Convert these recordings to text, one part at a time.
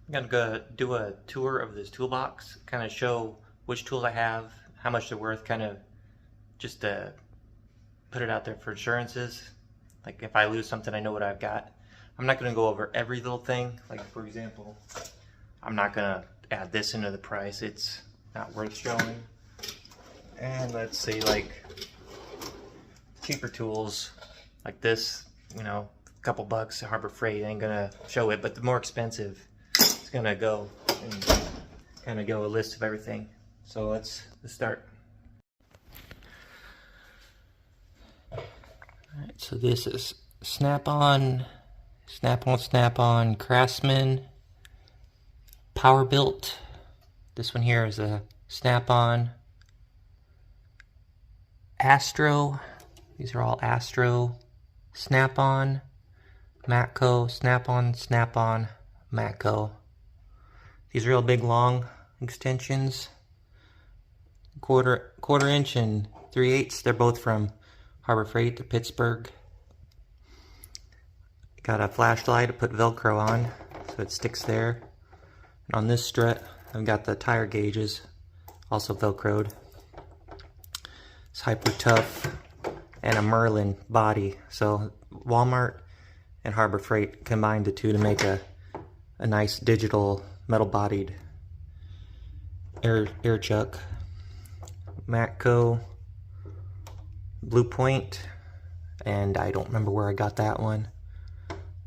I'm gonna go do a tour of this toolbox, kind of show which tools I have, how much they're worth, kind of just to put it out there for assurances. Like if I lose something, I know what I've got. I'm not gonna go over every little thing. Like for example, I'm not gonna add this into the price. It's not worth showing. And let's say like cheaper tools like this, you know, a couple bucks at Harbor Freight ain't gonna show it, but the more expensive, it's gonna go and kind of go a list of everything. So let's start. Alright, so this is snap-on, Craftsman, Power Built. This one here is a snap-on, Astro. These are all Astro, snap-on, Matco, snap-on, Matco. These real big long extensions, quarter inch and 3/8. They're both from Harbor Freight to Pittsburgh. Got a flashlight to put Velcro on so it sticks there. And on this strut, I've got the tire gauges, also Velcroed. It's Hyper Tough and a Merlin body. So Walmart and Harbor Freight combined the two to make a nice digital metal-bodied air chuck. Matco Blue Point, and I don't remember where I got that one.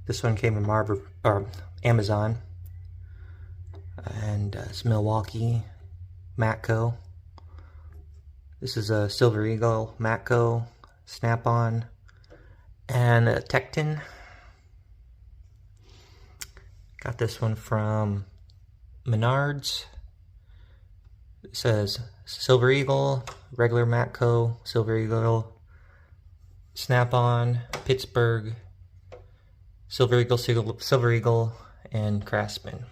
This one came from Amazon, and it's Milwaukee Matco. This is a Silver Eagle Matco, snap-on, and a Tecton. Got this one from Menards. It says Silver Eagle, regular Matco, Silver Eagle, snap-on, Pittsburgh, Silver Eagle, and Craftsman.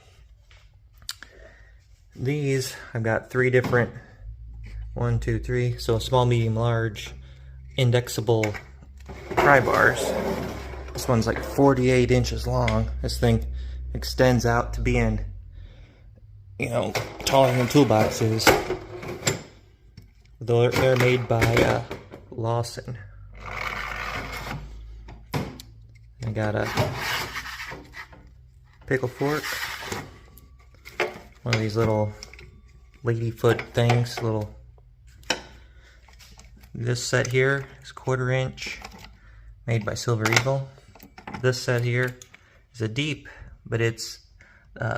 These, I've got 3 different, 1, 2, 3, so small, medium, large, indexable pry bars. This one's like 48 inches long. This thing extends out to being, you know, taller than toolboxes. Though they're made by Lawson. I got a pickle fork, one of these little ladyfoot things. This set here is 1/4 inch, made by Silver Eagle. This set here is a deep, but it's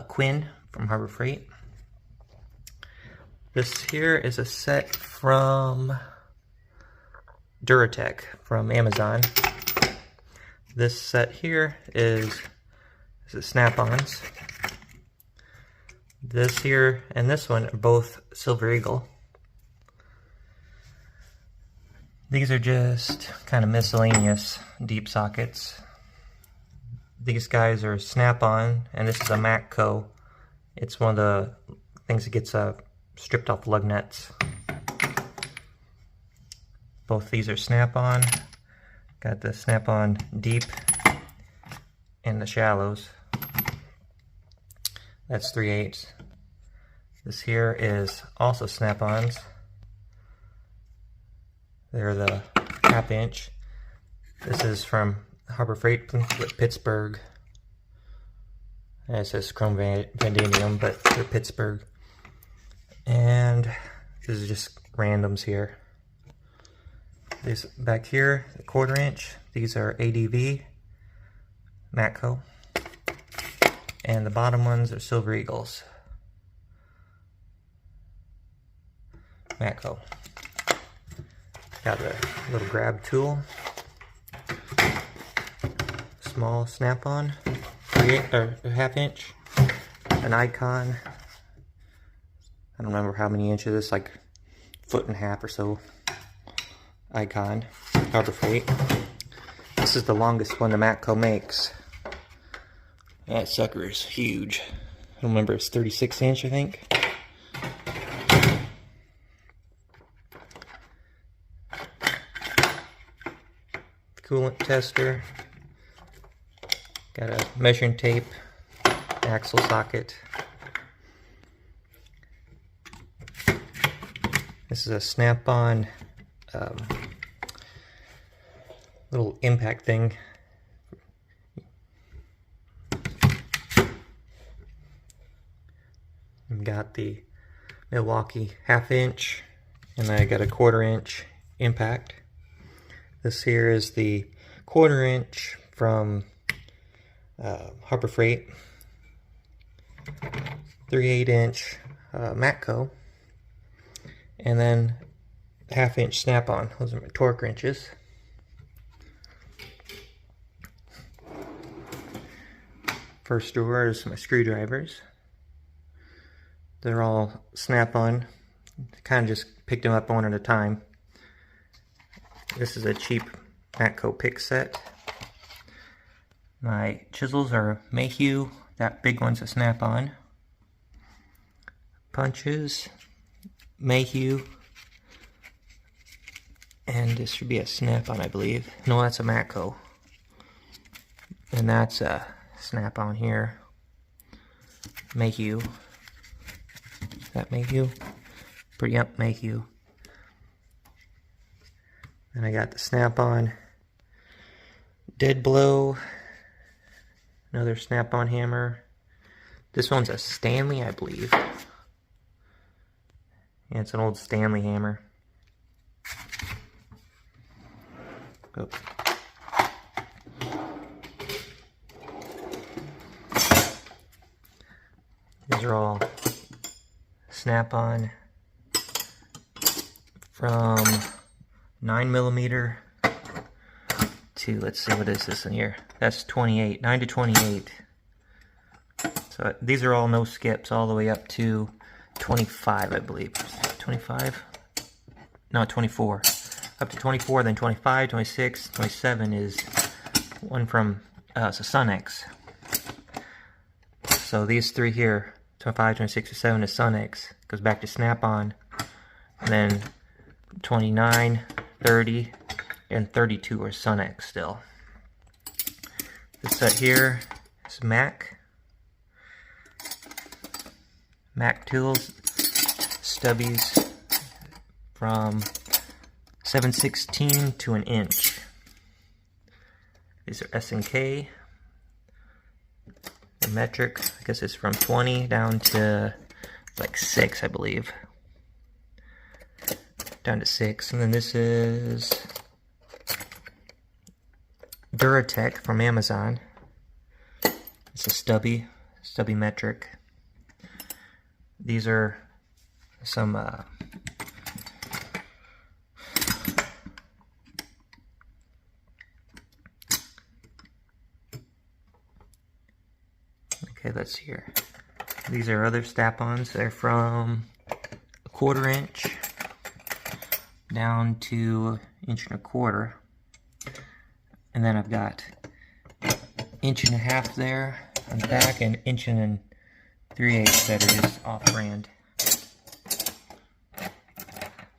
Quinn from Harbor Freight. This here is a set from Duratech from Amazon. This set here is a snap-ons. This here and this one are both Silver Eagle. These are just kind of miscellaneous deep sockets. These guys are snap-on, and this is a Matco. It's one of the things that gets stripped off lug nuts. Both these are snap-on. Got the snap-on deep and the shallows. That's 3/8. This here is also snap-ons. They're the 1/2 inch. This is from Harbor Freight, Pittsburgh. And it says chrome vanadium, but they're Pittsburgh. And this is just randoms here. This back here, 1/4 inch. These are ADV Matco. And the bottom ones are Silver Eagles Matco. Got a little grab tool. Small snap-on, 1/2 inch. An Icon. I don't remember how many inches, it's like 1.5 feet or so. Icon, Harbor Freight. This is the longest one the Matco makes. That sucker is huge. I don't remember, it's 36 inch, I think. Coolant tester. Got a measuring tape. axle socket. This is a snap-on little impact thing. I've got the Milwaukee 1/2 inch, and I got a 1/4 inch impact. This here is the 1/4 inch from Harbor Freight, 3/8 inch Matco, and then 1/2 inch snap-on. Those are my torque wrenches. First drawer is my screwdrivers. They're all snap-on. Kind of just picked them up one at a time. This is a cheap Matco pick set. My chisels are Mayhew. That big one's a snap-on. Punches, Mayhew. And this should be a snap-on, I believe. No, that's a Matco. And that's a snap-on here. Mayhew. Is that Mayhew? Yep, Mayhew. Then I got the snap-on dead blow. Another snap-on hammer. This one's a Stanley, I believe. Yeah, it's an old Stanley hammer. Oh. These are all snap-on from 9mm to, let's see, what is this in here? That's 28, 9 to 28. So these are all no skips all the way up to 25, I believe. 25? No, 24. Up to 24, then 25, 26, 27 is one from it's a Sunex. So these three here, 25, 26, 27 is Sunex. Goes back to snap-on. And then 29, 30, and 32 are Sunex still. This set here is Mac tools, stubbies from 7/16 to 1 inch. These are S&K. The metric, I guess it's from 20 down to like 6, I believe. Down to 6. And then this is Duratech from Amazon. It's a stubby metric. These are some okay, let's see here. These are other snap-ons. They're from 1/4 inch down to 1.25 inch. And then I've got 1.5 inch there on the back and 1 3/8 that are just off-brand.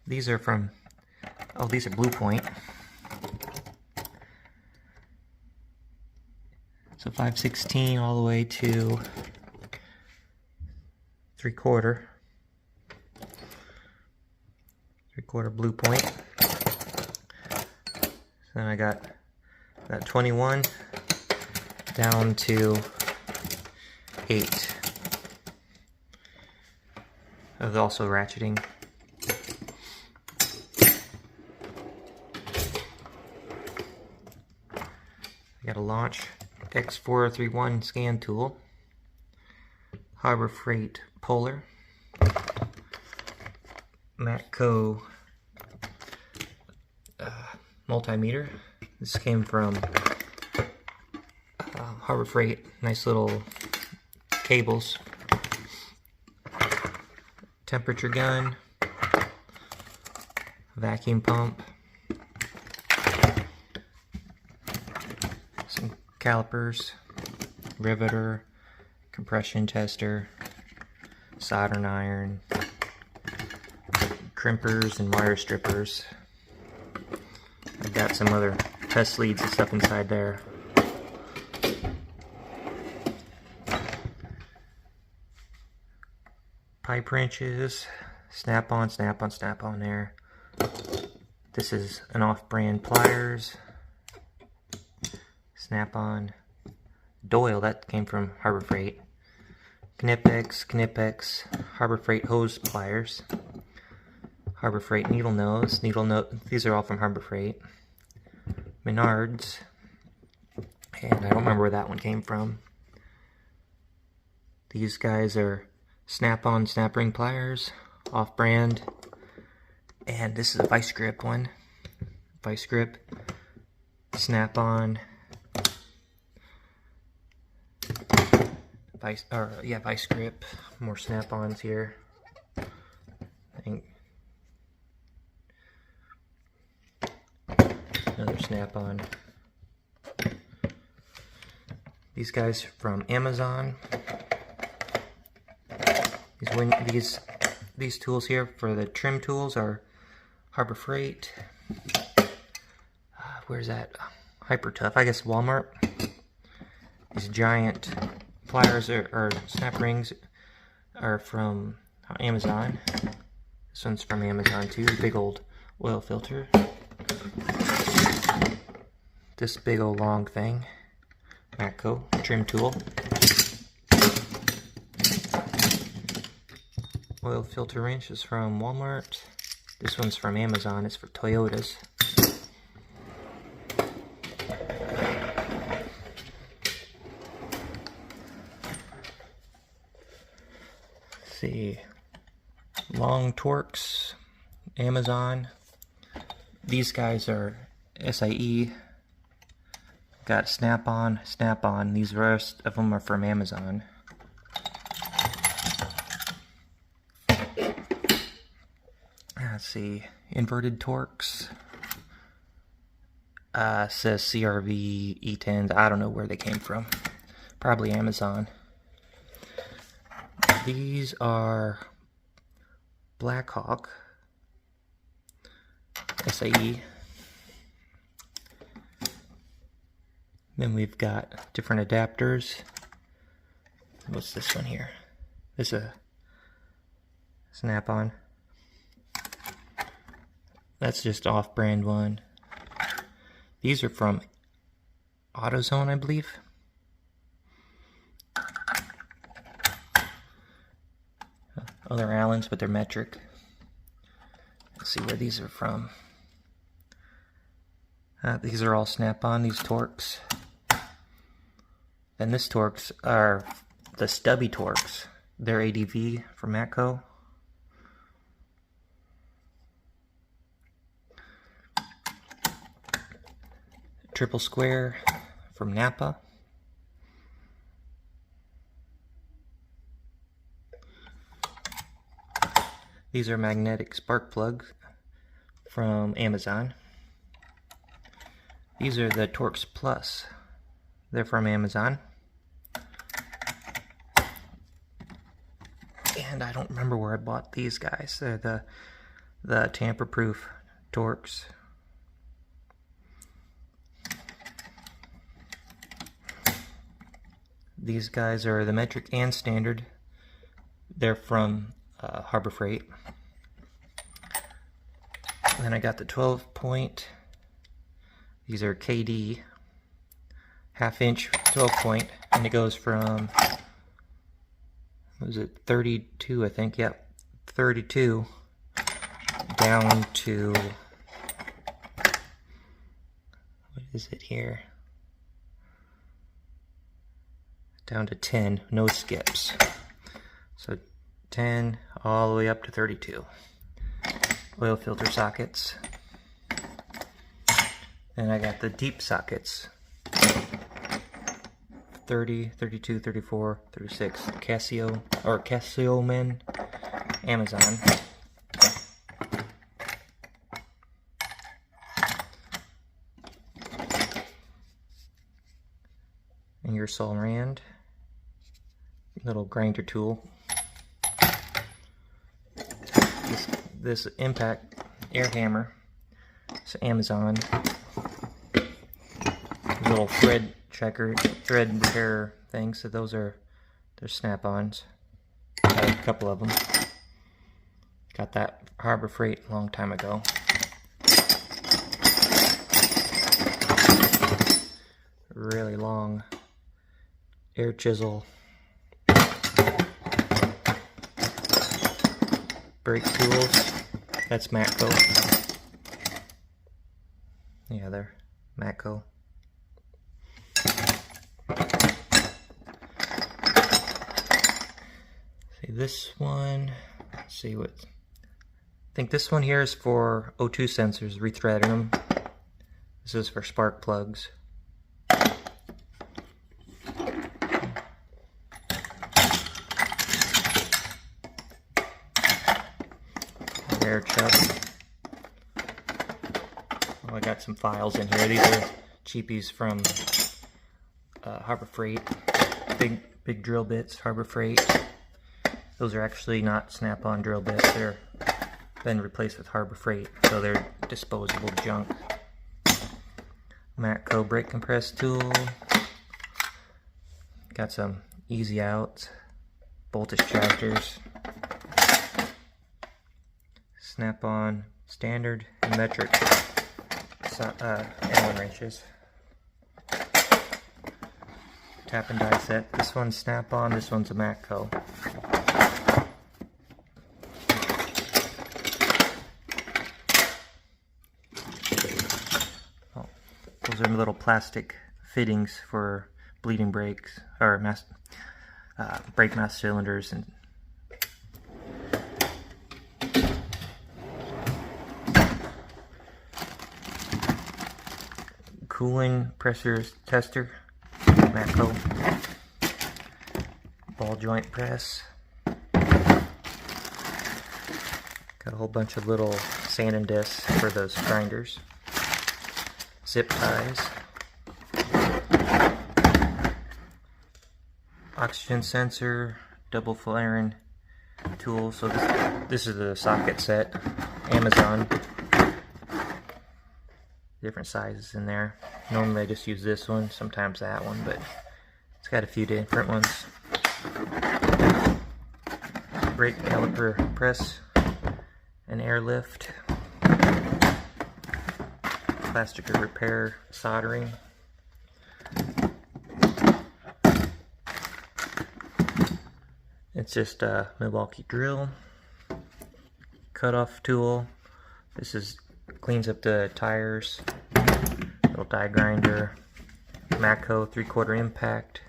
These are from, oh, these are Blue Point. So 5/16 all the way to 3/4. 3/4 Blue Point. So then I got that 21 down to 8. There's also ratcheting. I got a Launch X431 scan tool, Harbor Freight Polar, Matco multimeter. This came from Harbor Freight. Nice little cables. Temperature gun, vacuum pump, some calipers, riveter, compression tester, soldering iron, crimpers and wire strippers. I've got some other test leads and stuff inside there. pipe wrenches, snap-on, snap-on, snap-on there. This is an off-brand pliers, snap-on. Doyle, that came from Harbor Freight. Knipex, Harbor Freight hose pliers. Harbor Freight needle nose, these are all from Harbor Freight. Menards, and I don't remember where that one came from. These guys are snap-on snap ring pliers, off-brand. And this is a vice grip one. Vice grip, snap-on. Vice grip. More snap-ons here. I think another snap-on. These guys from Amazon. These tools here for the trim tools are Harbor Freight. Where's that? Hyper Tough. I guess Walmart. These giant pliers or snap rings are from Amazon. This one's from Amazon too. Big old oil filter. This big old long thing. Matco trim tool. Oil filter wrench is from Walmart. This one's from Amazon. It's for Toyotas. Let's see. Long Torx, Amazon. These guys are SIE. Got snap-on, snap-on. These rest of them are from Amazon. Let's see, inverted Torx. Says CRV E10s. I don't know where they came from. Probably Amazon. These are Blackhawk SAE. Then we've got different adapters. What's this one here? This is a snap-on. That's just off-brand one. These are from AutoZone, I believe. Other Allens, but they're metric. Let's see where these are from. These are all snap-on, these Torx. And this Torx are the stubby Torx. They're ADV from Matco. Triple square from Napa. These are magnetic spark plugs from Amazon. These are the Torx Plus. They're from Amazon. And I don't remember where I bought these guys. They're the tamper-proof Torx. These guys are the metric and standard. They're from Harbor Freight. And then I got the 12-point. These are KD, half-inch 12-point, and it goes from, what was it, 32, I think, yep, 32 down to, what is it here? Down to 10, no skips. So 10 all the way up to 32. Oil filter sockets. And I got the deep sockets. 30, 32, 34, 36. Casio-Men, Amazon. Ingersoll Rand. Little grinder tool. This impact air hammer. It's Amazon. Little thread repair things. So they're snap-ons. Got a couple of them. Got that Harbor Freight a long time ago. Really long air chisel. Brake tools. That's Matco. Yeah, they're Matco. See this one. Let's see what. I think this one here is for O2 sensors, rethreading them. This is for spark plugs. Air chuck. Oh, I got some files in here. These are cheapies from Harbor Freight. Big drill bits, Harbor Freight. Those are actually not snap-on drill bits. They're been replaced with Harbor Freight, so they're disposable junk. Matco brake compress tool. Got some easy outs, voltage tractors. Snap-on standard and metric Allen wrenches. Tap and die set. This one's snap-on, this one's a Matco. Oh, those are little plastic fittings for bleeding brakes, or brake mass cylinders and cooling pressure tester, Matco, ball joint press. Got a whole bunch of little sanding discs for those grinders, zip ties, oxygen sensor, double flaring tool. So this is the socket set, Amazon. Different sizes in there. Normally I just use this one, sometimes that one, but it's got a few different ones. Brake caliper press and airlift. Plastic repair soldering. It's just a Milwaukee drill. Cutoff tool. This is cleans up the tires. Little die grinder. Matco 3/4 impact.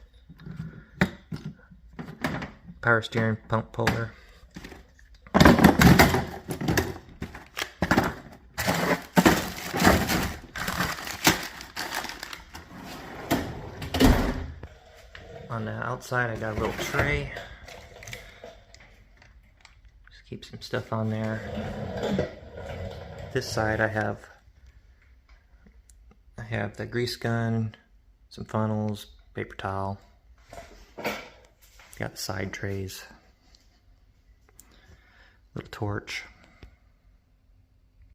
Power steering pump puller. On the outside I got a little tray. Just keep some stuff on there. This side I have the grease gun, some funnels, paper towel. Got the side trays, little torch.